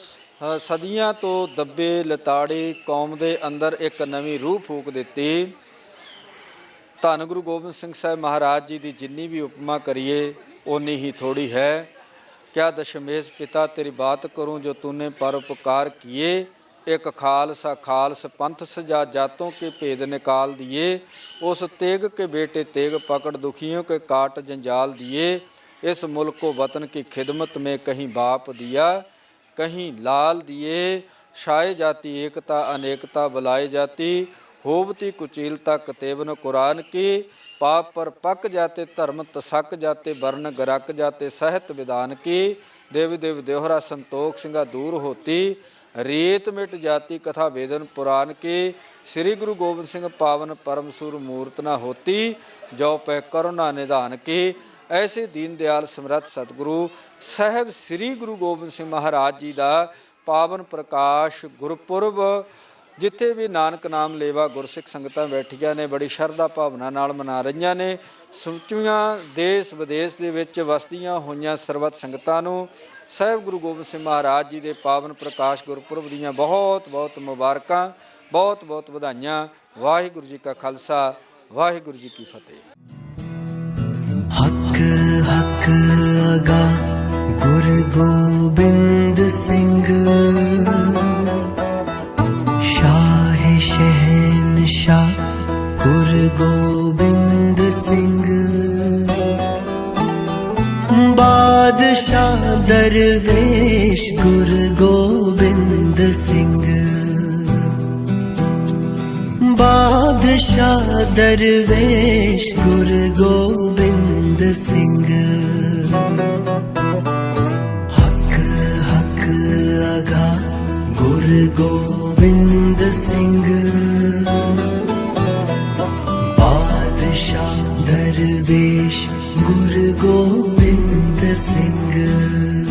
Speaker 4: ਸਦੀਆਂ ਤੋਂ ਦੱਬੇ ਲਤਾੜੀ ਕੌਮ ਦੇ ਅੰਦਰ ਇੱਕ ਨਵੀਂ ਰੂਹ ਫੂਕ ਦਿੱਤੀ। ਧੰਨ ਗੁਰੂ ਗੋਬਿੰਦ ਸਿੰਘ ਸਾਹਿਬ ਮਹਾਰਾਜ ਜੀ ਦੀ ਜਿੰਨੀ ਵੀ ਉਪਮਾ ਕਰੀਏ ਓਨੀ ਹੀ ਥੋੜੀ ਹੈ। क्या दशमेश पिता तेरी बात करूं जो तूने परोपकार किए, एक खालसा खालस पंथ सजा जातों के भेद निकाल दिए, उस तेग के बेटे तेग पकड़ दुखियों के काट जंजाल दिए, इस मुल्क को वतन की खिदमत में कहीं बाप दिया कहीं लाल दिए, शाये जाती एकता अनेकता बुलाई जाती, होवती कुचीलता कतेबन कुरान की, पाप पर पक जाते धर्म तसक जाते वर्ण गरक जाते साहित्य विधान की, देव देव देवहरा संतोख सिंगा दूर होती, रेत मिट जाती कथा वेदन पुराण की, श्री गुरु गोबिंद सिंह पावन परमसुर मूर्त न होती, जो पै करुणा निधान की। ऐसे दीनदयाल समर्थ सतगुरु साहब श्री गुरु गोबिंद सिंह महाराज जी का पावन प्रकाश गुरपुरब जिथे भी नानक नाम लेवा गुरसिख संगतां बैठियां ने बड़ी शरधा भावना नाल मना रहीआं ने। समੁੱਚੀਆਂ देश विदेश दे विच वसदियां होईआं सरबत संगतां नूं साहिब गुरु गोबिंद सिंह महाराज जी के पावन प्रकाश गुरपुरब दीआं बहुत बहुत मुबारकां, बहुत बहुत वधाइयां। वाहिगुरू जी का खालसा, वाहिगुरू जी की फतेह।
Speaker 1: हक हक अगा गुरु गोबिंद सिंह, शहनशाह गुरु गोबिंद सिंह, बादशाह दरवेश गुरु गोबिंद सिंह, बादशाह दरवेश गुरु गोबिंद सिंह। हक हक अगा गुरु गोबिंद सिंह, संदेश गुरु गोबिंद सिंह।